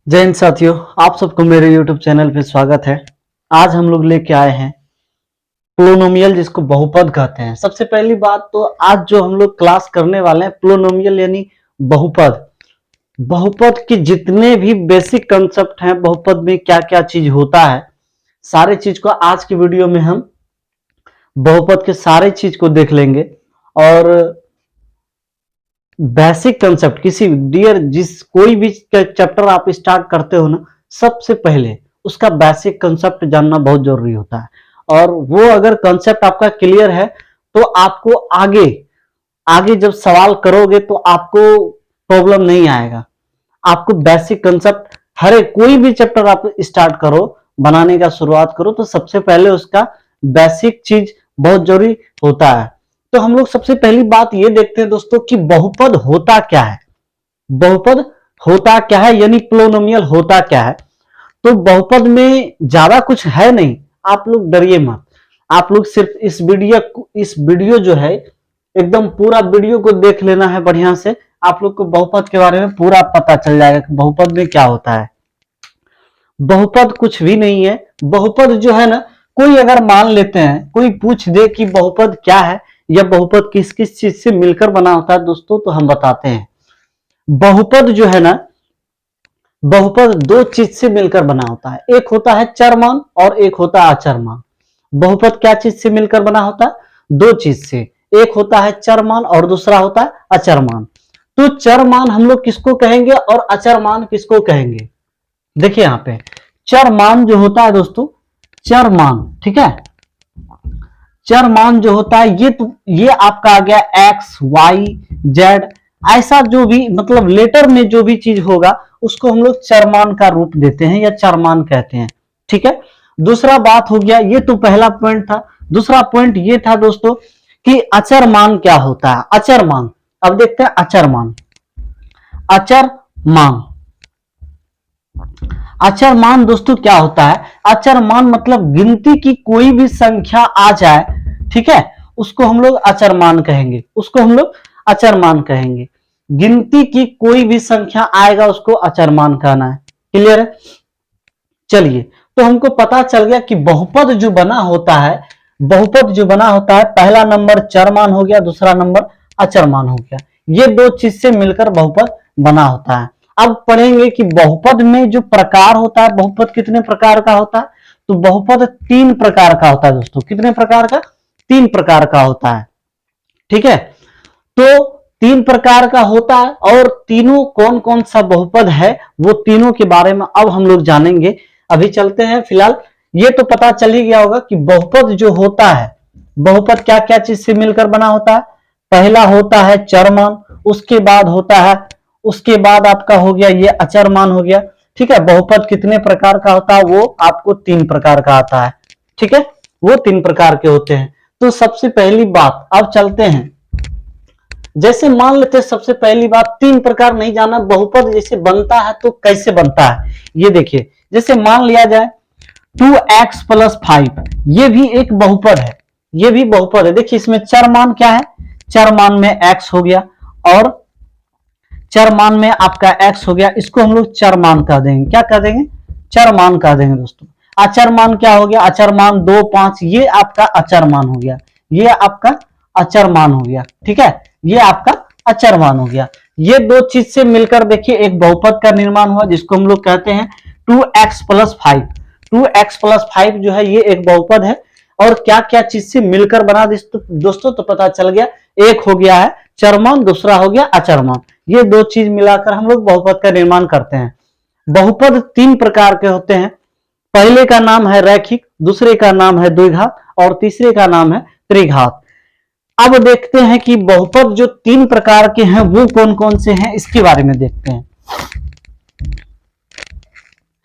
जय हिंद साथियों, आप सबको मेरे YouTube चैनल पे स्वागत है। आज हम लोग लेके आए हैं पोलिनोमियल, जिसको बहुपद कहते हैं। सबसे पहली बात तो आज जो हम लोग क्लास करने वाले हैं पोलिनोमियल यानी बहुपद। बहुपद के जितने भी बेसिक कंसेप्ट हैं, बहुपद में क्या क्या चीज होता है, सारे चीज को आज की वीडियो में हम बहुपद के सारे चीज को देख लेंगे। और बेसिक कंसेप्ट किसी कोई भी चैप्टर आप स्टार्ट करते हो ना, सबसे पहले उसका बेसिक कंसेप्ट जानना बहुत जरूरी होता है। और वो अगर कंसेप्ट आपका क्लियर है तो आपको आगे आगे जब सवाल करोगे तो आपको प्रॉब्लम नहीं आएगा। आपको बेसिक कंसेप्ट हर एक कोई भी चैप्टर आप स्टार्ट करो, बनाने का शुरुआत करो, तो सबसे पहले उसका बेसिक चीज बहुत जरूरी होता है। तो हम लोग सबसे पहली बात ये देखते हैं दोस्तों कि बहुपद होता क्या है। बहुपद होता क्या है यानी पोलिनोमियल होता क्या है। तो बहुपद में ज्यादा कुछ है नहीं, आप लोग डरिए मत। आप लोग सिर्फ इस वीडियो जो है एकदम पूरा वीडियो को देख लेना है बढ़िया से। आप लोग को बहुपद के बारे में पूरा पता चल जाएगा कि बहुपद में क्या होता है। बहुपद कुछ भी नहीं है। बहुपद जो है ना, कोई अगर मान लेते हैं, कोई पूछ दे कि बहुपद क्या है या बहुपद किस किस चीज से मिलकर बना होता है दोस्तों, तो हम बताते हैं। बहुपद जो है ना, बहुपद दो चीज से मिलकर बना होता है। एक होता है चरमान और एक होता है अचरमान। बहुपद क्या चीज से मिलकर बना होता है? दो चीज से। एक होता है चरमान और दूसरा होता है अचरमान। तो चरमान हम लोग किसको कहेंगे और अचरमान किसको कहेंगे? देखिए यहाँ पे चरमान जो होता है दोस्तों, चरमान, ठीक है, चरमान जो होता है ये आपका आ गया एक्स वाई जेड, ऐसा जो भी मतलब लेटर में जो भी चीज होगा उसको हम लोग चरमान का रूप देते हैं या चरमान कहते हैं। ठीक है, दूसरा बात हो गया, ये तो पहला पॉइंट था। दूसरा पॉइंट ये था दोस्तों कि अचरमान क्या होता है। अचरमान, अब देखते हैं अचरमान। अचरमान अचरमान दोस्तों क्या होता है? अचरमान मतलब गिनती की कोई भी संख्या आ जाए, ठीक है, उसको हम लोग अचरमान कहेंगे। उसको हम लोग अचरमान कहेंगे। गिनती की कोई भी संख्या आएगा उसको अचरमान कहना है। क्लियर है? चलिए, तो हमको पता चल गया कि बहुपद जो बना होता है, बहुपद जो बना होता है, पहला नंबर चरमान हो गया, दूसरा नंबर अचरमान हो गया। ये दो चीज से मिलकर बहुपद बना होता है। अब पढ़ेंगे कि बहुपद में जो प्रकार होता है, बहुपद कितने प्रकार का होता है। तो बहुपद तीन प्रकार का होता है दोस्तों। कितने प्रकार का? तीन प्रकार का होता है। ठीक है, तो तीन प्रकार का होता है और तीनों कौन कौन सा बहुपद है वो तीनों के बारे में अब हम लोग जानेंगे। अभी चलते हैं। फिलहाल ये तो पता चल ही गया होगा कि बहुपद जो होता है, बहुपद क्या क्या चीज से मिलकर बना होता है। पहला होता है चरमान, उसके बाद होता है, उसके बाद आपका हो गया ये अचरमान हो गया। ठीक है, बहुपद कितने प्रकार का होता है वो आपको तीन प्रकार का आता है। ठीक है, वो तीन प्रकार के होते हैं। तो सबसे पहली बात, अब चलते हैं। जैसे मान लेते हैं, सबसे पहली बात, तीन प्रकार नहीं जाना, बहुपद जैसे बनता है तो कैसे बनता है ये देखिए। जैसे मान लिया जाए 2x + 5, ये भी एक बहुपद है। ये भी बहुपद है। देखिए इसमें चरमान क्या है? चरमान में x हो गया और चरमान में आपका x हो गया। इसको हम लोग चरमान कह देंगे। क्या कह देंगे? चरमान कह देंगे दोस्तों। अचरमान क्या हो गया? अचरमान 2, 5, ये आपका अचरमान हो गया। ये आपका अचरमान हो गया। ठीक है, ये आपका अचरमान हो गया। ये दो चीज से मिलकर देखिए एक बहुपद का निर्माण हुआ, जिसको हम लोग कहते हैं 2x + 5। 2x + 5 जो है ये एक बहुपद है। और क्या क्या चीज से मिलकर बना दोस्तों, तो पता चल गया। एक हो गया है चरमान, दूसरा हो गया अचरमान। ये दो चीज मिलाकर हम लोग बहुपद का निर्माण करते हैं। बहुपद तीन प्रकार के होते हैं। पहले का नाम है रैखिक, दूसरे का नाम है द्विघात और तीसरे का नाम है त्रिघात। अब देखते हैं कि बहुपद जो तीन प्रकार के हैं वो कौन कौन से हैं, इसके बारे में देखते हैं,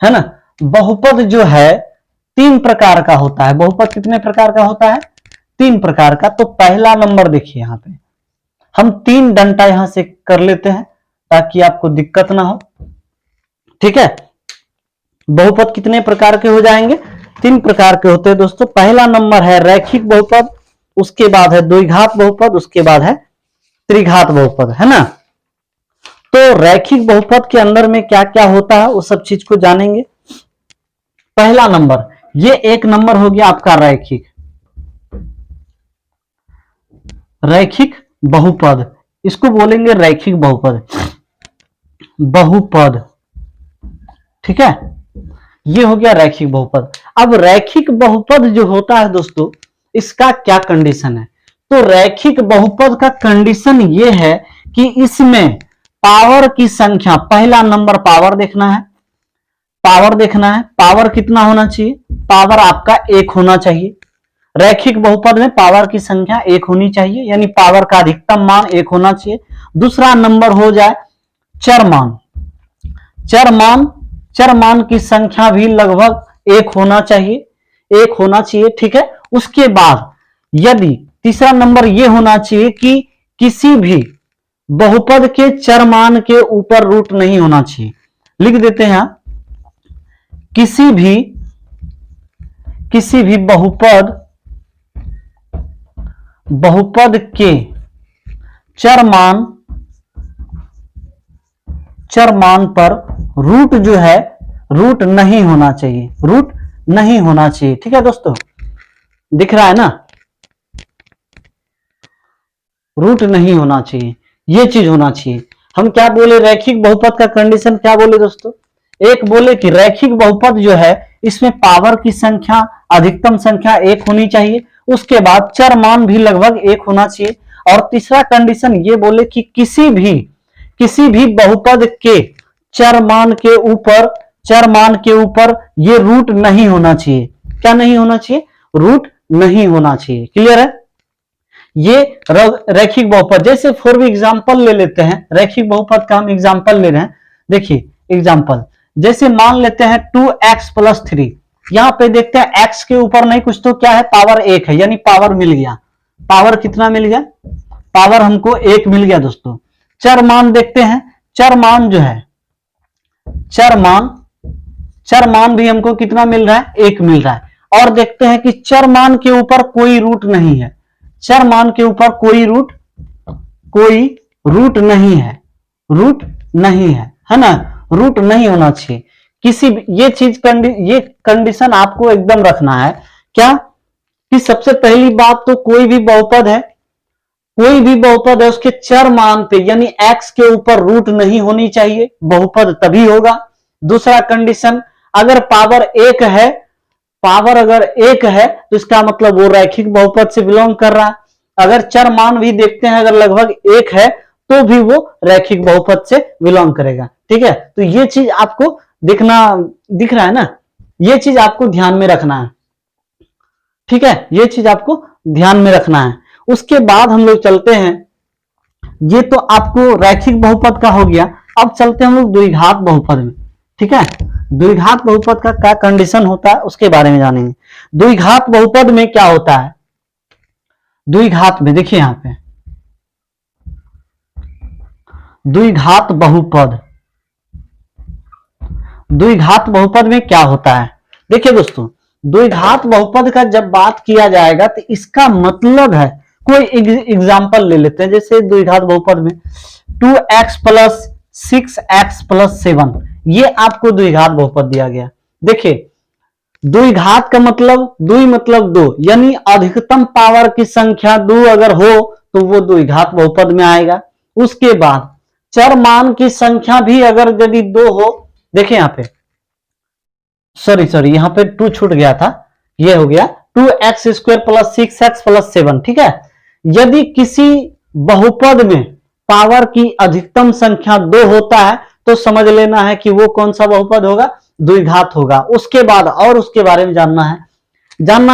है ना। बहुपद जो है तीन प्रकार का होता है। बहुपद कितने प्रकार का होता है? तीन प्रकार का। तो पहला नंबर देखिए, यहां पे हम तीन डंडा यहां से कर लेते हैं ताकि आपको दिक्कत ना हो। ठीक है, बहुपद कितने प्रकार के हो जाएंगे? तीन प्रकार के होते हैं दोस्तों। पहला नंबर है रैखिक बहुपद, उसके बाद है द्विघात बहुपद, उसके बाद है त्रिघात बहुपद, है ना। तो रैखिक बहुपद के अंदर में क्या क्या होता है वो सब चीज को जानेंगे। पहला नंबर, ये एक नंबर हो गया आपका रैखिक बहुपद, इसको बोलेंगे रैखिक बहुपद, ठीक है, ये हो गया रैखिक बहुपद। अब रैखिक बहुपद जो होता है दोस्तों, इसका क्या कंडीशन है? तो रैखिक बहुपद का कंडीशन ये है कि इसमें पावर की संख्या, पहला नंबर पावर देखना है, पावर कितना होना चाहिए? पावर आपका 1 होना चाहिए। रैखिक बहुपद में पावर की संख्या 1 होनी चाहिए, यानी पावर का अधिकतम मान 1 होना चाहिए। दूसरा नंबर हो जाए चरमान, चरमान की संख्या भी लगभग 1 होना चाहिए, ठीक है। उसके बाद यदि तीसरा नंबर यह होना चाहिए कि किसी भी बहुपद के चरमान के ऊपर रूट नहीं होना चाहिए। लिख देते हैं, किसी भी बहुपद के चरमान पर रूट जो है, रूट नहीं होना चाहिए, ठीक है दोस्तों, दिख रहा है ना, रूट नहीं होना चाहिए, ये चीज होना चाहिए। हम क्या बोले, रैखिक बहुपद का कंडीशन क्या बोले दोस्तों? एक बोले कि रैखिक बहुपद जो है इसमें पावर की संख्या, अधिकतम संख्या 1 होनी चाहिए, उसके बाद चरमान भी लगभग 1 होना चाहिए, और तीसरा कंडीशन ये बोले कि किसी भी बहुपद के चरमान के ऊपर ये रूट नहीं होना चाहिए। क्या नहीं होना चाहिए? रूट नहीं होना चाहिए। क्लियर है? ये रैखिक बहुपद, जैसे फॉर भी एग्जांपल ले लेते हैं, रैखिक बहुपद का हम एग्जांपल ले रहे हैं। देखिए एग्जांपल, जैसे मान लेते हैं 2x + 3, यहां पे देखते हैं x के ऊपर नहीं कुछ तो क्या है, पावर 1 है, यानी पावर मिल गया। पावर कितना मिल गया? पावर हमको 1 मिल गया दोस्तों। चरमान देखते हैं, चरमान जो है, चरमान भी हमको कितना मिल रहा है? 1 मिल रहा है। और देखते हैं कि चरमान के ऊपर कोई रूट नहीं है, चरमान के ऊपर कोई रूट नहीं है ना, रूट नहीं होना चाहिए किसी भी, ये कंडीशन आपको एकदम रखना है। क्या कि सबसे पहली बात तो कोई भी बहुपद है उसके चरमान पे यानी x के ऊपर रूट नहीं होनी चाहिए, बहुपद तभी होगा। दूसरा कंडीशन, अगर पावर 1 है, तो इसका मतलब वो रैखिक बहुपद से बिलोंग कर रहा है। अगर चरमान भी देखते हैं अगर लगभग 1 है तो भी वो रैखिक बहुपद से बिलोंग करेगा। ठीक है, तो ये चीज आपको दिख रहा है ना, ये चीज आपको ध्यान में रखना है। ठीक है, ये चीज आपको ध्यान में रखना है। उसके बाद हम लोग चलते हैं, ये तो आपको रैखिक बहुपद का हो गया। अब चलते हैं हम लोग द्विघात बहुपद में। ठीक है, द्विघात बहुपद का क्या कंडीशन होता है उसके बारे में जानेंगे। द्विघात बहुपद में क्या होता है? द्विघात में देखिए यहां पे द्विघात बहुपद में क्या होता है? देखिए दोस्तों, द्विघात बहुपद का जब बात किया जाएगा तो इसका मतलब है, कोई एग्जांपल ले लेते हैं। जैसे द्विघात बहुपद में 2x + 6x + 7, ये आपको द्विघात बहुपद दिया गया। देखिए द्विघात का मतलब, द्वि मतलब 2, यानी अधिकतम पावर की संख्या 2 अगर हो तो वो द्विघात बहुपद में आएगा। उसके बाद चरमान की संख्या भी अगर यदि 2 हो, देखिए यहां पे सॉरी यहां पे 2 छूट गया था, ये हो गया 2x² + 6x + 7। ठीक है, यदि किसी बहुपद में पावर की अधिकतम संख्या 2 होता है तो समझ लेना है कि वो कौन सा बहुपद होगा? द्विघात होगा। उसके बाद और उसके बारे में जानना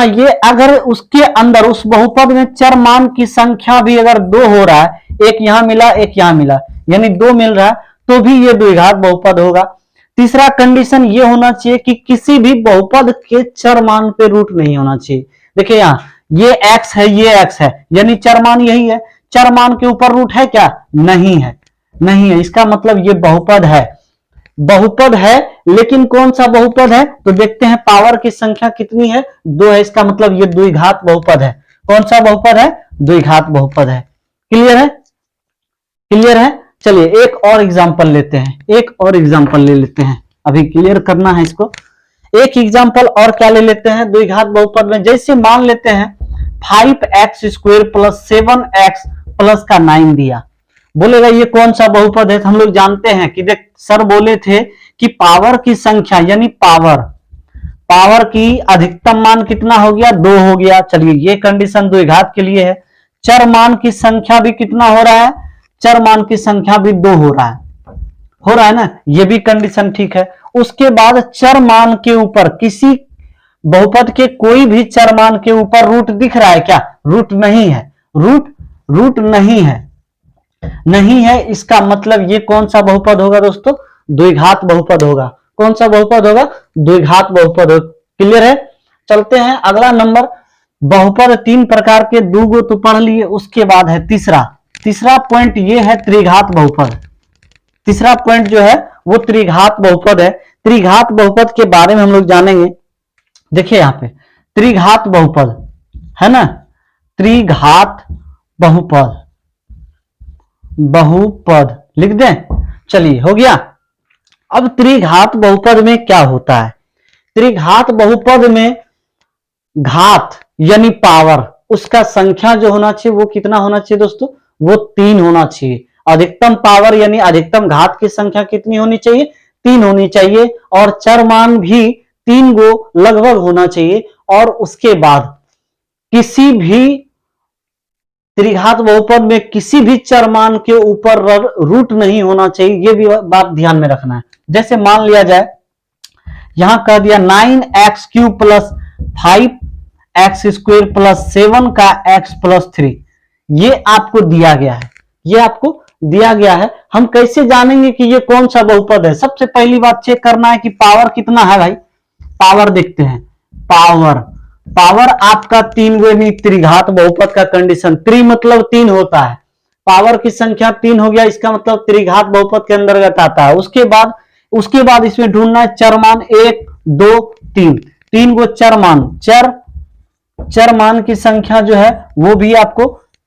ये, अगर उसके अंदर उस बहुपद में चरमान की संख्या भी अगर 2 हो रहा है, एक यहां मिला एक यहां मिला, यानी 2 मिल रहा है, तो भी ये द्विघात बहुपद होगा। तीसरा कंडीशन ये होना चाहिए कि किसी भी बहुपद के चरमान पे रूट नहीं होना चाहिए। देखिए यहां ये x है, ये x है, यानी चरमान यही है, चरमान के ऊपर रूट है क्या? नहीं है। इसका मतलब ये बहुपद है, लेकिन कौन सा बहुपद है? तो देखते हैं पावर की संख्या कितनी है? 2 है। इसका मतलब ये द्विघात बहुपद है। कौन सा बहुपद है? द्विघात बहुपद है। क्लियर है? चलिए एक और एग्जांपल लेते हैं, एक और एग्जांपल ले लेते हैं, अभी क्लियर करना है इसको। एक एग्जांपल और क्या ले लेते हैं द्विघात बहुपद में, जैसे मान लेते हैं 5x² प्लस 7x प्लस का 9 दिया, बोलेगा ये कौन सा बहुपद है। तो हम लोग जानते हैं कि देख सर बोले थे कि पावर की संख्या यानी पावर की अधिकतम मान कितना हो गया 2 हो गया। चलिए ये कंडीशन द्विघात के लिए है। चर मान की संख्या भी कितना हो रहा है, चर मान की संख्या भी 2 हो रहा है ना, ये भी कंडीशन ठीक है। उसके बाद चर मान के ऊपर किसी बहुपद के कोई भी चर मान के ऊपर रूट दिख रहा है क्या, रूट नहीं है, रूट नहीं है, इसका मतलब ये कौन सा बहुपद होगा दोस्तों, द्विघात बहुपद होगा। कौन सा बहुपद होगा, द्विघात बहुपद होगा। क्लियर है। चलते हैं अगला नंबर, बहुपद 3 प्रकार के, 2 गो तो पढ़ लिए। उसके बाद है तीसरा पॉइंट ये है त्रिघात बहुपद। तीसरा पॉइंट जो है वो त्रिघात बहुपद है। त्रिघात बहुपद के बारे में हम लोग जानेंगे। देखिए यहां पे त्रिघात बहुपद है ना, त्रिघात बहुपद लिख दें। चलिए हो गया। अब त्रिघात बहुपद में क्या होता है, त्रिघात बहुपद में घात यानी पावर, उसका संख्या जो होना चाहिए वो कितना होना चाहिए दोस्तों, वो 3 होना चाहिए। अधिकतम पावर यानी अधिकतम घात की संख्या कितनी होनी चाहिए, 3 होनी चाहिए। और चर मान भी 3 गो लगभग होना चाहिए। और उसके बाद किसी भी त्रिघात बहुपद में किसी भी चर मान के ऊपर रूट नहीं होना चाहिए, ये भी बात ध्यान में रखना है। जैसे मान लिया जाए यहां कह दिया 9x³ प्लस 5x² प्लस 7 का x प्लस 3, ये आपको दिया गया है। हम कैसे जानेंगे कि ये कौन सा बहुपद है। सबसे पहली बात चेक करना है कि पावर कितना है भाई, पावर देखते हैं। पावर आपका 3 गो यानी त्रिघात बहुपद का कंडीशन, त्रि मतलब 3 होता है, पावर की संख्या 3 हो गया, इसका मतलब त्रिघात बहुपद के अंतर्गत आता है। उसके बाद इसमें ढूंढना है चर मान 1 2 3, 3 गो चर मान की संख्या जो है वो भी आपको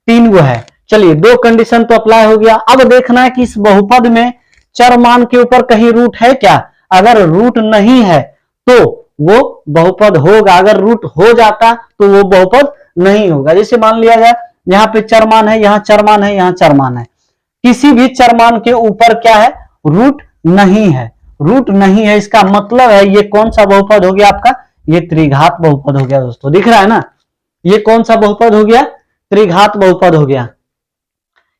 3 गो है। चलिए 2 कंडीशन तो अप्लाई हो गया। अब देखना है कि इस बहुपद में चर मान के ऊपर कहीं रूट है क्या। अगर रूट नहीं है तो वो बहुपद होगा, अगर रूट हो जाता तो वो बहुपद नहीं होगा। जैसे मान लिया जाए यहाँ पे चर मान है, यहाँ चर मान है, यहाँ चर मान है, किसी भी चर मान के ऊपर क्या है, रूट नहीं है, इसका मतलब है ये कौन सा बहुपद हो गया आपका, ये त्रिघात बहुपद हो गया दोस्तों। दिख रहा है ना, ये कौन सा बहुपद हो गया, त्रिघात बहुपद हो गया।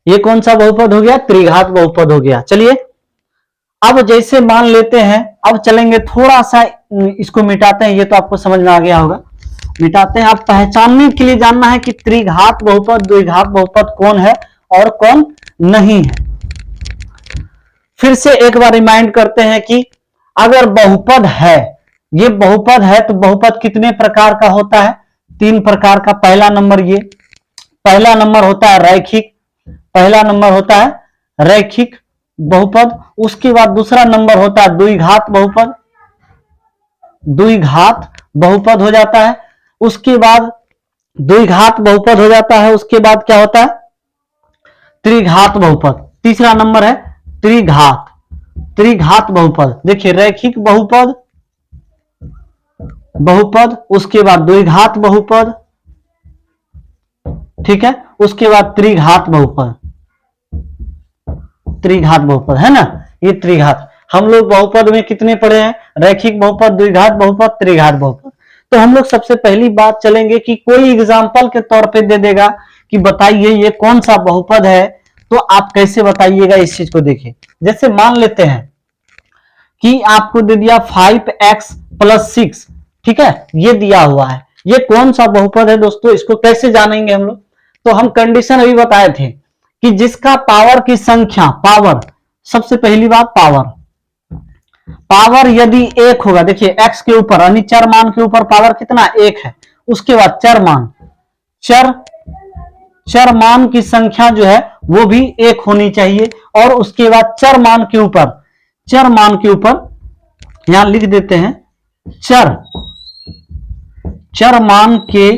ये कौन सा बहुपद हो गया, त्रिघात बहुपद हो गया। चलिए अब जैसे मान लेते हैं, अब चलेंगे थोड़ा सा इसको मिटाते हैं, ये तो आपको समझ में आ गया होगा, मिटाते हैं। आप पहचानने के लिए जानना है कि त्रिघात बहुपद द्विघात बहुपद कौन है और कौन नहीं है। फिर से एक बार रिमाइंड करते हैं कि अगर बहुपद है, ये बहुपद है तो बहुपद कितने प्रकार का होता है, 3 प्रकार का। पहला नंबर होता है रैखिक बहुपद। उसके बाद दूसरा नंबर होता है द्विघात बहुपद हो जाता है। उसके बाद द्विघात बहुपद हो जाता है, उसके बाद क्या होता है, त्रिघात बहुपद। तीसरा नंबर है त्रिघात बहुपद। देखिए रैखिक बहुपद, उसके बाद द्विघात बहुपद, ठीक है, उसके बाद त्रिघात बहुपद है ना, ये त्रिघात। हम लोग बहुपद में कितने पढ़े हैं, रैखिक बहुपद, द्विघात बहुपद, त्रिघात बहुपद। तो हम लोग सबसे पहली बात चलेंगे कि कोई एग्जाम्पल के तौर पे दे देगा कि बताइए ये कौन सा बहुपद है, तो आप कैसे बताइएगा इस चीज को। देखिए जैसे मान लेते हैं कि आपको दे दिया 5x प्लस 6, ठीक है, ये दिया हुआ है, ये कौन सा बहुपद है दोस्तों, इसको कैसे जानेंगे हम लोग। तो हम कंडीशन अभी बताए थे कि जिसका पावर की संख्या, पावर सबसे पहली बात, पावर यदि 1 होगा, देखिए x के ऊपर यानी चर मान के ऊपर पावर कितना 1 है। उसके बाद चर मान की संख्या जो है वो भी 1 होनी चाहिए। और उसके बाद चर मान के ऊपर यहां लिख देते हैं, चर मान के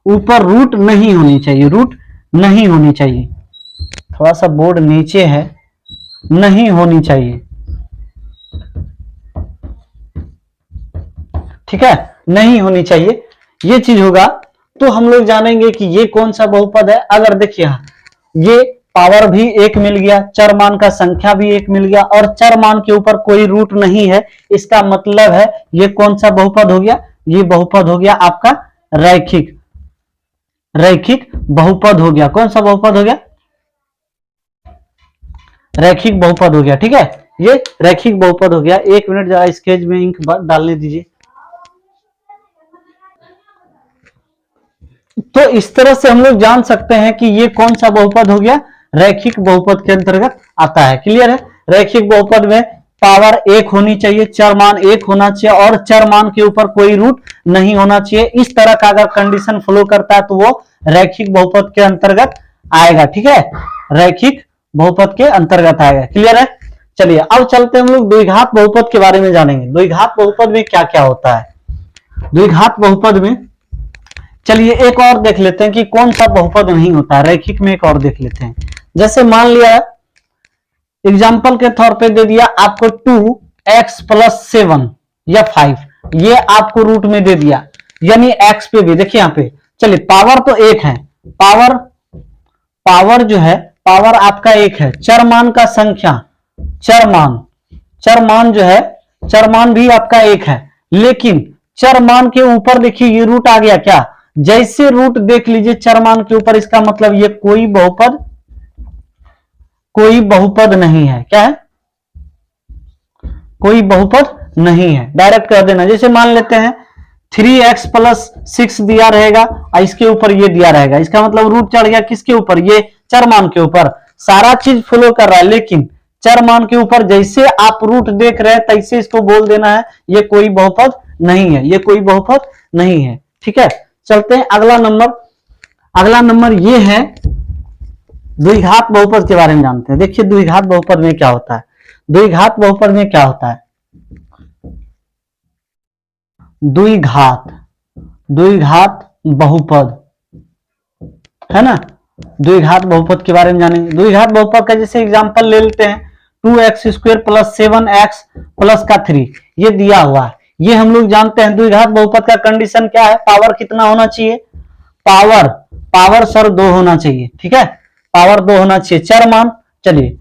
ऊपर रूट नहीं होनी चाहिए, थोड़ा सा बोर्ड नीचे है, नहीं होनी चाहिए, ठीक है, नहीं होनी चाहिए, ये चीज होगा तो हम लोग जानेंगे कि ये कौन सा बहुपद है। अगर देखिए ये पावर भी एक मिल गया, चर मान का संख्या भी एक मिल गया और चर मान के ऊपर कोई रूट नहीं है, इसका मतलब है ये कौन सा बहुपद हो गया, ये बहुपद हो गया आपका रैखिक, रैखिक बहुपद हो गया। कौन सा बहुपद हो गया, रैखिक बहुपद हो गया, ठीक है, ये रैखिक बहुपद हो गया। एक मिनट जरा स्केच में इंक डालने दीजिए। तो इस तरह से हम लोग जान सकते हैं कि ये कौन सा बहुपद हो गया, रैखिक बहुपद के अंतर्गत आता है। क्लियर है, रैखिक बहुपद में पावर एक होनी चाहिए, चर मान एक होना चाहिए और चर मान के ऊपर कोई रूट नहीं होना चाहिए। इस तरह का अगर कंडीशन फॉलो करता है तो वो रैखिक बहुपद के अंतर्गत आएगा, ठीक है, रैखिक बहुपद के अंतर्गत आएगा। क्लियर है, चलिए अब चलते हैं हम लोग द्विघात बहुपद के बारे में जानेंगे। द्विघात बहुपद में क्या क्या होता है, द्विघात बहुपद में चलिए एक और देख लेते हैं कि कौन सा बहुपद नहीं होता है। रैखिक में एक और देख लेते हैं, जैसे मान लिया एग्जाम्पल के तौर पे दे दिया आपको 2x + 7 या 5, ये आपको रूट में दे दिया, यानी x पे भी देखिए यहाँ पे, चलिए पावर तो एक है, पावर जो है पावर आपका एक है, चर मान का संख्या, चर मान जो है चर मान भी आपका एक है, लेकिन चर मान के ऊपर देखिए ये रूट आ गया क्या, जैसे रूट देख लीजिए चर मान के ऊपर, इसका मतलब ये कोई बहुपद नहीं है। क्या है, कोई बहुपद नहीं है, डायरेक्ट कर देना। जैसे मान लेते हैं 3x + 6 दिया रहेगा और इसके ऊपर ये दिया रहेगा, इसका मतलब रूट चढ़ गया किसके ऊपर, ये चर मान के ऊपर। सारा चीज फॉलो कर रहा है, लेकिन चर मान के ऊपर जैसे आप रूट देख रहे हैं तैसे इसको बोल देना है ये कोई बहुपद नहीं है, ये कोई बहुपद नहीं है, ठीक है। चलते हैं अगला नंबर ये है द्विघात बहुपद के बारे में जानते हैं। देखिए द्विघात बहुपद में क्या होता है, द्विघात बहुपद में क्या होता है, द्विघात बहुपद है ना, द्विघात बहुपद के बारे में जानेंगे। द्विघात बहुपद का जैसे एग्जांपल ले लेते हैं 2x² + 7x + 3, ये दिया हुआ है, ये हम लोग जानते हैं। द्विघात बहुपद का कंडीशन क्या है, पावर कितना होना चाहिए, पावर सर 2 होना चाहिए, ठीक है, पावर 2 होना चाहिए। चर मान, चलिए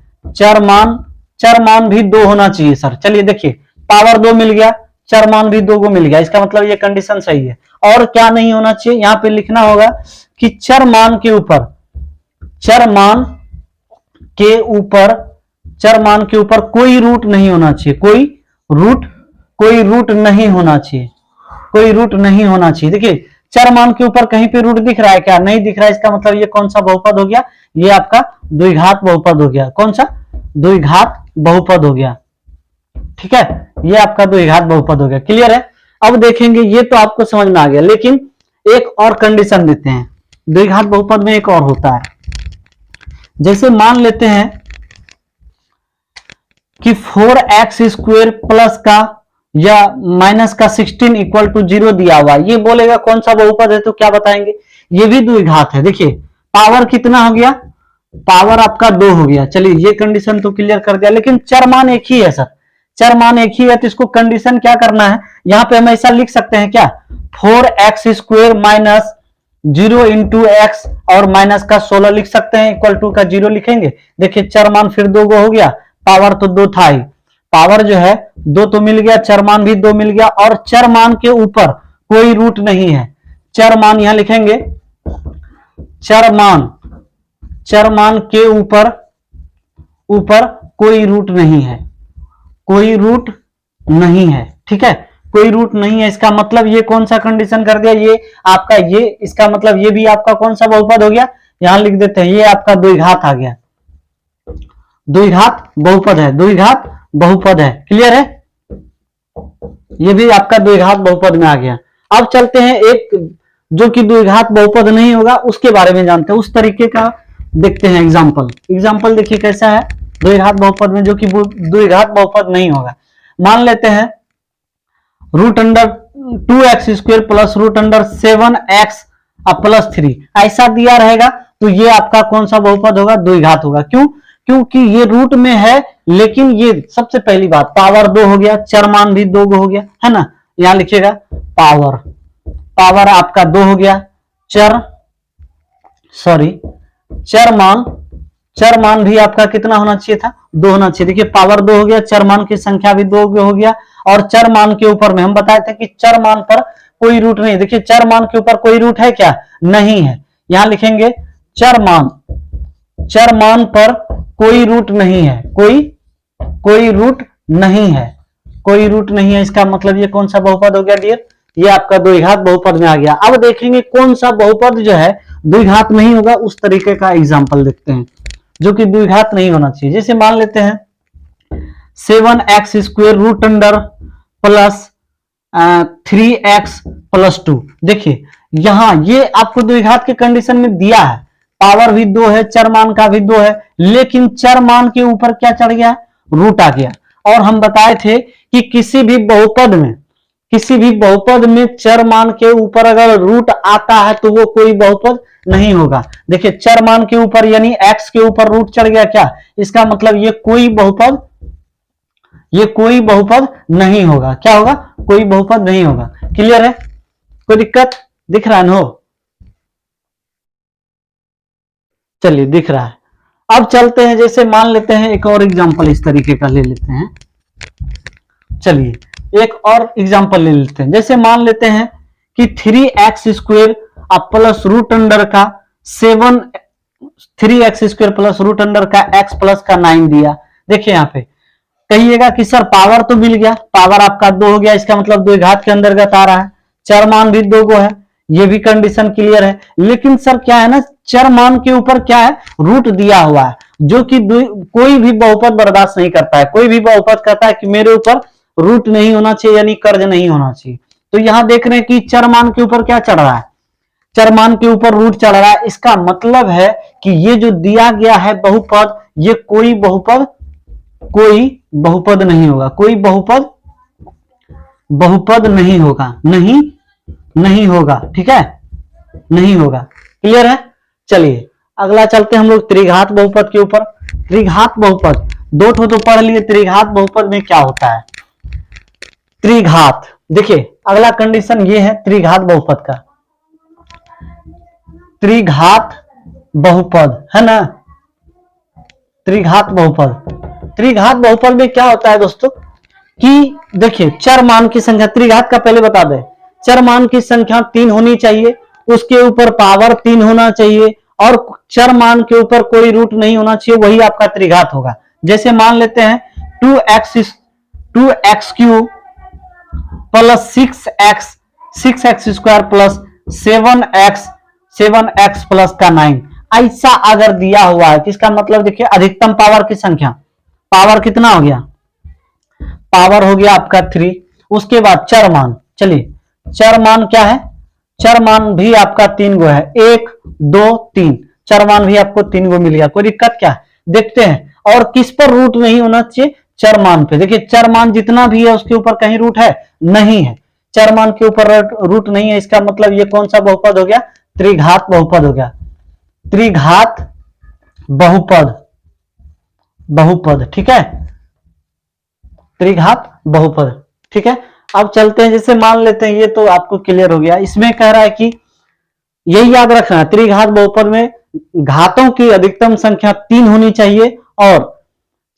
चर मान भी 2 होना चाहिए सर, चलिए देखिए पावर 2 मिल गया, चर मान भी 2 को मिल गया, इसका मतलब ये कंडीशन सही है। और क्या नहीं होना चाहिए, यहां पे लिखना होगा कि चर मान के ऊपर कोई रूट नहीं होना चाहिए, कोई रूट नहीं होना चाहिए, कोई रूट नहीं होना चाहिए। देखिए चर मान के ऊपर कहीं पे रूट दिख रहा है क्या, नहीं दिख रहा है, इसका मतलब ये कौन सा बहुपद हो गया, ये आपका द्विघात बहुपद हो गया। कौन सा, द्विघात बहुपद हो गया, ठीक है, ये आपका द्विघात बहुपद हो गया। क्लियर है, अब देखेंगे ये तो आपको समझ में आ गया, लेकिन एक और कंडीशन देते हैं। द्विघात बहुपद में एक और होता है, जैसे मान लेते हैं कि 4x² प्लस का या माइनस का 16 = 0 दिया हुआ, ये बोलेगा कौन सा बहुपद है, तो क्या बताएंगे, ये भी द्विघात है। देखिए पावर कितना हो गया, पावर आपका 2 हो गया, चलिए ये कंडीशन तो क्लियर कर दिया, लेकिन चर मान एक ही है सर, चर मान एक ही है, तो इसको कंडीशन क्या करना है, यहां पे हम ऐसा लिख सकते हैं क्या, 4x² - 0 × x और माइनस का 16 लिख सकते हैं, = का 0 लिखेंगे। देखिए चर मान फिर 2 को हो गया, पावर तो 2 था ही, पावर जो है 2 तो मिल गया, चर मान भी 2 मिल गया, और चर मान के ऊपर कोई रूट नहीं है। चर मान यहां लिखेंगे, चर मान के ऊपर कोई रूट नहीं है, कोई रूट नहीं है, ठीक है, कोई रूट नहीं है, इसका मतलब ये कौन सा कंडीशन कर दिया, ये आपका ये, इसका मतलब ये भी आपका कौन सा बहुपद हो गया, यहां लिख देते हैं, ये आपका द्विघात आ गया, द्विघात बहुपद है, द्विघात बहुपद है। क्लियर है, ये भी आपका द्विघात बहुपद में आ गया। अब चलते हैं एक जो कि द्विघात बहुपद नहीं होगा, उसके बारे में जानते हैं, उस तरीके का देखते हैं एग्जाम्पल देखिए कैसा है द्विघात बहुपद में, जो कि द्विघात बहुपद नहीं होगा। मान लेते हैं √2x² + √7x अब +3 ऐसा दिया रहेगा तो ये आपका कौन सा बहुपद होगा, द्विघात होगा। क्यों? क्योंकि ये रूट में है, लेकिन ये सबसे पहली बात पावर 2 हो गया, चर मान भी 2 हो गया, है ना। यहां लिखिएगा पावर, पावर आपका 2 हो गया, चर मान भी आपका कितना होना चाहिए था, 2 होना चाहिए। देखिए पावर 2 हो गया, चर मान की संख्या भी 2 हो गया, और चर मान के ऊपर में हम बताए थे कि चर मान पर कोई रूट नहीं। देखिए चर मान के ऊपर कोई रूट है क्या, नहीं है। यहां लिखेंगे चर मान पर कोई रूट नहीं है, कोई रूट नहीं है, कोई रूट नहीं है। इसका मतलब ये कौन सा बहुपद हो गया डियर, ये आपका द्विघात बहुपद में आ गया। अब देखेंगे कौन सा बहुपद जो है द्विघात नहीं होगा, उस तरीके का एग्जांपल देखते हैं जो कि द्विघात नहीं होना चाहिए। जैसे मान लेते हैं 7x² root under plus 3x + 2। देखिए यहां ये आपको द्विघात के कंडीशन में दिया है, पावर भी 2 है, चर मान का भी 2 है, लेकिन चर मान के ऊपर क्या चढ़ गया, रूट आ गया। और हम बताए थे कि किसी भी बहुपद में चर मान के ऊपर अगर रूट आता है तो वो कोई बहुपद नहीं होगा। देखिए चर मान के ऊपर यानी x के ऊपर रूट चढ़ गया क्या, इसका मतलब ये कोई बहुपद नहीं होगा। क्या होगा, कोई बहुपद नहीं होगा। क्लियर है, कोई दिक्कत दिख रहा है ना? चलिए दिख रहा है। अब चलते हैं, जैसे मान लेते हैं एक और एग्जांपल इस तरीके का ले लेते हैं। चलिए एक और एग्जांपल ले लेते हैं। जैसे मान लेते हैं कि 3x² प्लस रूट अंडर का 7, 3x² प्लस रूट अंडर का x प्लस का 9 दिया। देखिए यहां पे कहिएगा कि सर पावर तो मिल गया, पावर आपका 2 हो गया, इसका मतलब द्विघात के अंतर्गत आ रहा है, चर मान भी 2 है, ये भी कंडीशन क्लियर है। लेकिन सर क्या है ना, चर मान के ऊपर क्या है, रूट दिया हुआ है, जो कि कोई भी बहुपद बर्दाश्त नहीं करता है। कोई भी बहुपद कहता है कि मेरे ऊपर रूट नहीं होना चाहिए, यानी कर्ज नहीं होना चाहिए। तो यहां देख रहे हैं कि चर मान के ऊपर क्या चढ़ रहा है, चर मान के ऊपर रूट चढ़ रहा है। इसका मतलब है कि ये जो दिया गया है बहुपद, ये कोई बहुपद नहीं होगा, कोई बहुपद नहीं होगा, नहीं होगा, ठीक है, नहीं होगा। क्लियर है। चलिए अगला चलते हैं हम लोग त्रिघात बहुपद के ऊपर। त्रिघात बहुपद 2 तो पढ़ लिए, त्रिघात बहुपद में क्या होता है, त्रिघात। देखिए अगला कंडीशन ये है त्रिघात बहुपद का, त्रिघात बहुपद है ना, त्रिघात बहुपद में क्या होता है दोस्तों कि देखिए चर मान की संख्या, त्रिघात का पहले बता दें, चर मान की संख्या 3 होनी चाहिए, उसके ऊपर पावर 3 होना चाहिए, और चर मान के ऊपर कोई रूट नहीं होना चाहिए, वही आपका त्रिघात होगा। जैसे मान लेते हैं 2x³ plus 6x² plus 7x plus का 9, ऐसा अगर दिया हुआ है, इसका मतलब देखिए अधिकतम पावर की संख्या, पावर कितना हो गया, पावर हो गया आपका 3। उसके बाद चर मान, चलिए चर मान क्या है, चर मान भी आपका 3 गो है, 1 2 3, चर मान भी आपको 3 गो मिल गया। कोई दिक्कत क्या, देखते हैं। और किस पर रूट नहीं होना चाहिए, चर मान पे। देखिए चर मान जितना भी है उसके ऊपर कहीं रूट है, नहीं है, चर मान के ऊपर रूट नहीं है। इसका मतलब ये कौन सा बहुपद हो गया, त्रिघात बहुपद हो गया, त्रिघात बहुपद, ठीक है, त्रिघात बहुपद, ठीक है। अब चलते हैं, जैसे मान लेते हैं, ये तो आपको क्लियर हो गया। इसमें कह रहा है कि यही याद रखना है, त्रिघात बहुपद में घातों की अधिकतम संख्या 3 होनी चाहिए और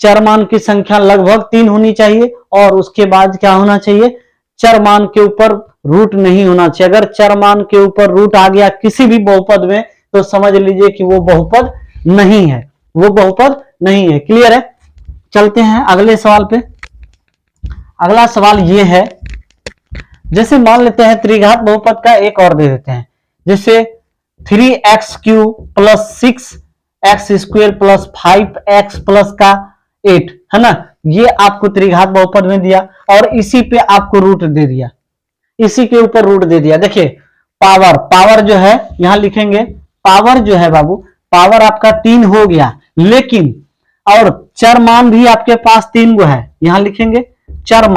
चर मान की संख्या लगभग 3 होनी चाहिए, और उसके बाद क्या होना चाहिए, चर मान के ऊपर रूट नहीं होना चाहिए। अगर चर मान के ऊपर रूट आ गया किसी भी बहुपद में तो समझ लीजिए कि वो बहुपद नहीं है, वो बहुपद नहीं है। क्लियर है। चलते हैं अगले सवाल पे। अगला सवाल ये है, जैसे मान लेते हैं त्रिघात बहुपद का एक और दे देते हैं, जैसे 3x³ plus 6x² plus 5x plus का 8, है ना। ये आपको त्रिघात बहुपद में दिया और इसी पे आपको रूट दे दिया, इसी के ऊपर रूट दे दिया। देखिए पावर जो है यहां लिखेंगे, पावर जो है बाबू, पावर आपका 3 हो गया, लेकिन और चर मान भी आपके पास 3 गो है, यहां लिखेंगे चर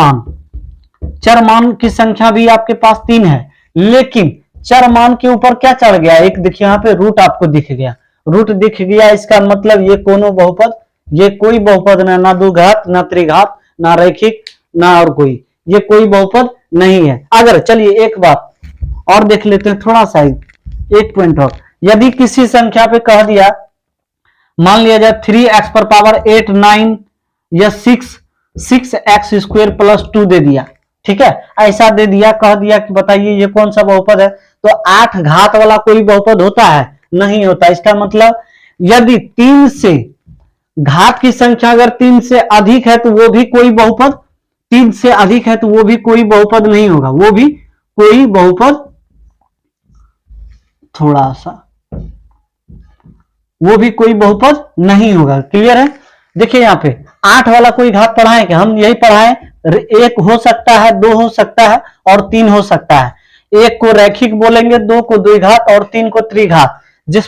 मान की संख्या भी आपके पास 3 है, लेकिन चर मान के ऊपर क्या चढ़ गया, एक देखिए यहाँ पे रूट आपको दिख गया, रूट दिख गया, इसका मतलब ये कोनो बहुपद, ये कोई बहुपद ना, ना द्विघात ना त्रिघात ना रैखिक ना और कोई, ये कोई बहुपद नहीं है। अगर चलिए एक बात और देख लेते हैं, थोड़ा सा एक पॉइंट और, यदि किसी संख्या पे कह दिया, मान लिया जाए 3x पर पावर 8 9 या 6x स्क्वायर प्लस 2 दे दिया, ठीक है, ऐसा दे दिया, कह दिया कि बताइए ये कौन सा बहुपद है, तो 8 घात वाला कोई बहुपद होता है, नहीं होता। इसका मतलब यदि 3 से घात की संख्या अगर 3 से अधिक है तो वो भी कोई बहुपद, 3 से अधिक है तो वो भी कोई बहुपद नहीं होगा, वो भी कोई बहुपद, थोड़ा सा, वो भी कोई बहुपद नहीं होगा। क्लियर है? देखिए यहाँ पे 8 वाला कोई घात पढ़ाए क्या, हम यही पढ़ाए, एक हो सकता है, 2 हो सकता है और 3 हो सकता है। एक को रैखिक बोलेंगे, 2 को द्विघात और 3 को त्रिघात। जिस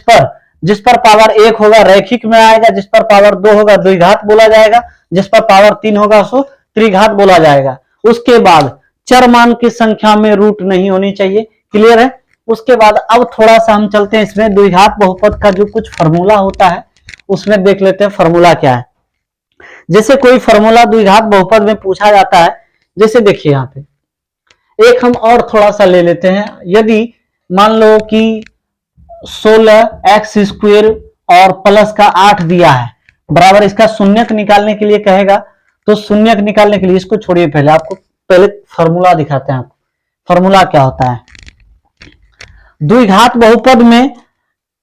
पर पावर 1 होगा रैखिक में आएगा, जिस पर पावर 2 होगा द्विघात बोला जाएगा, जिस पर पावर 3 होगा उसको त्रिघात बोला जाएगा। उसके बाद चर मान की संख्या में रूट नहीं होनी चाहिए। क्लियर है? उसके बाद अब थोड़ा सा हम चलते हैं इसमें द्विघात बहुपद का जो कुछ फॉर्मूला होता है उसमें देख लेते हैं फॉर्मूला क्या है। जैसे कोई फॉर्मूला द्विघात बहुपद में पूछा जाता है, जैसे देखिए यहाँ पे एक हम और थोड़ा सा ले लेते हैं, यदि मान लो कि 16x स्क्वायर और प्लस का 8 दिया है बराबर, इसका शून्यक निकालने के लिए कहेगा, तो शून्यक निकालने के लिए इसको छोड़िए, पहले आपको पहले फॉर्मूला दिखाते हैं। आपको फॉर्मूला क्या होता है, द्विघात बहुपद में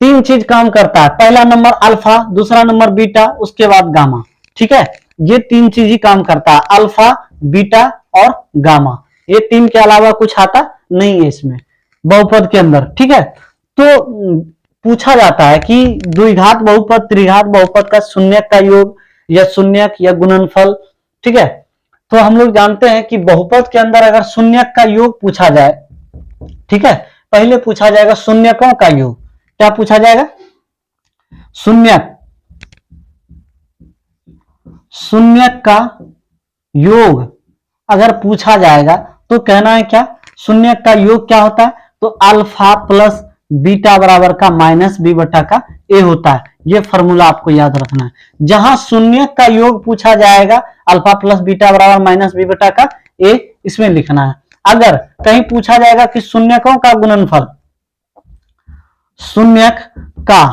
3 चीज काम करता है, पहला नंबर अल्फा, दूसरा नंबर बीटा, उसके बाद गामा। ठीक है, ये 3 चीज ही काम करता है, अल्फा बीटा और गामा, ये 3 के अलावा कुछ आता नहीं है इसमें बहुपद के अंदर। ठीक है, तो पूछा जाता है कि द्विघात बहुपद त्रिघात बहुपद का शून्यक का योग या शून्यक या गुणनफल। ठीक है, तो हम लोग जानते हैं कि बहुपद के अंदर अगर शून्यक का योग पूछा जाए, ठीक है, पहले पूछा जाएगा शून्यकों का योग। क्या पूछा जाएगा? शून्यक का योग अगर पूछा जाएगा तो कहना है क्या, शून्यक का योग क्या होता है, तो अल्फा प्लस बीटा बराबर का माइनस बी बटा का ए होता है। ये फॉर्मूला आपको याद रखना है। जहां शून्यक का योग पूछा जाएगा अल्फा प्लस बीटा बराबर माइनस बी बटा का ए, इसमें लिखना है। अगर कहीं पूछा जाएगा कि शून्यकों का गुणनफल, शून्यक का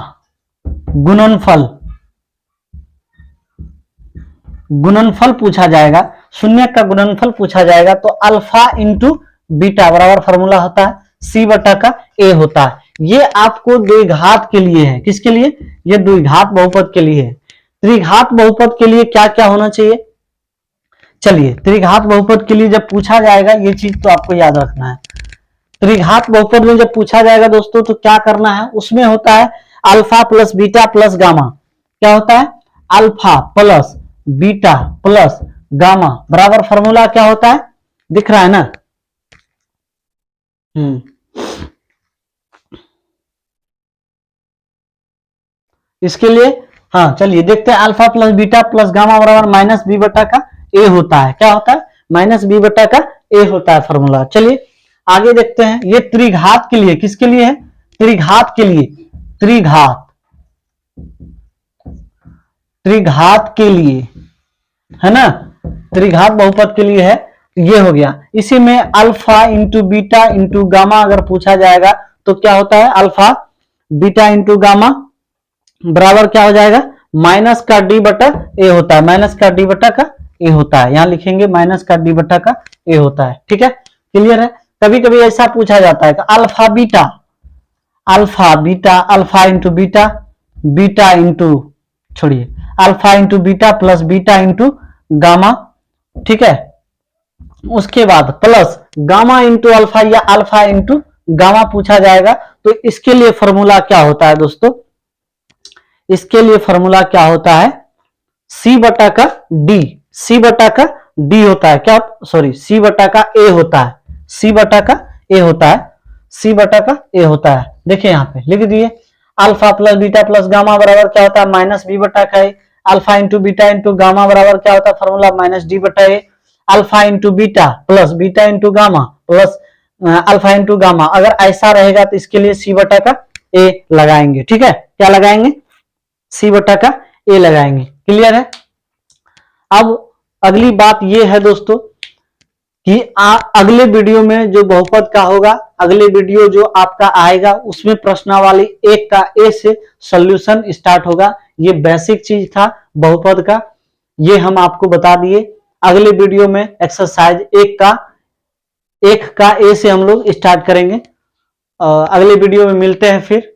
गुणनफल पूछा जाएगा, शून्यक का गुणनफल पूछा जाएगा, तो अल्फा इंटू बीटा बराबर फॉर्मूला होता है सी बटा का ए होता है। ये आपको द्विघात के लिए है। किसके लिए? ये द्विघात बहुपद के लिए है। त्रिघात बहुपद के लिए क्या क्या होना चाहिए? चलिए, त्रिघात बहुपद के लिए जब पूछा जाएगा ये चीज तो आपको याद रखना है। त्रिघात बहुपद में जब पूछा जाएगा दोस्तों तो क्या करना है, उसमें होता है alpha plus beta plus gamma. क्या होता है? Alpha plus beta plus gamma बराबर फॉर्मूला क्या होता है, दिख रहा है ना? इसके लिए हाँ चलिए देखते हैं, alpha plus beta plus gamma बराबर माइनस बी बटा का ए होता है। क्या होता है? माइनस बी बटा का ए होता है फॉर्मूला। चलिए आगे देखते हैं, ये त्रिघात के लिए, किसके लिए है? त्रिघात के लिए, त्रिघात के लिए है ना, त्रिघात बहुपद के लिए है। ये हो गया। इसी में alpha into beta into gamma अगर पूछा जाएगा तो क्या होता है, अल्फा बीटा इंटू गामा बराबर क्या हो जाएगा, माइनस का डी बटा ए होता है, माइनस का डी बटा का ए होता है। यहां लिखेंगे माइनस का डी बटा का ए होता है। ठीक है, क्लियर है? कभी कभी ऐसा पूछा जाता है कि alpha beta, alpha into beta, beta into, छोड़िए, alpha into beta plus beta into gamma. ठीक है, उसके बाद प्लस गामा इंटू अल्फा या अल्फा इंटू गामा पूछा जाएगा, तो इसके लिए फॉर्मूला क्या होता है दोस्तों? इसके लिए फॉर्मूला क्या होता है, सी बटा का डी, सी बटा का डी होता है। क्या? सॉरी, सी बटा का ए होता है, सी बटा का ए होता है, सी बटा का ए होता है। देखिए यहाँ पे लिख दिए, alpha plus beta plus gamma बराबर क्या होता है, माइनस बी बटा का A. Alpha into beta into gamma बराबर क्या होता है, फॉर्मूला माइनस डी बटा A. Alpha into beta plus beta into gamma plus alpha into gamma, अगर ऐसा रहेगा तो इसके लिए सी बटा का ए लगाएंगे। ठीक है, क्या लगाएंगे? सी बटा का ए लगाएंगे। क्लियर है? अब अगली बात यह है दोस्तों कि अगले वीडियो में जो बहुपद का होगा, अगले वीडियो जो आपका आएगा उसमें प्रश्नावली 1 का ए से सॉल्यूशन स्टार्ट होगा। ये बेसिक चीज था बहुपद का, ये हम आपको बता दिए। अगले वीडियो में एक्सरसाइज 1 का ए से हम लोग स्टार्ट करेंगे। अगले वीडियो में मिलते हैं फिर।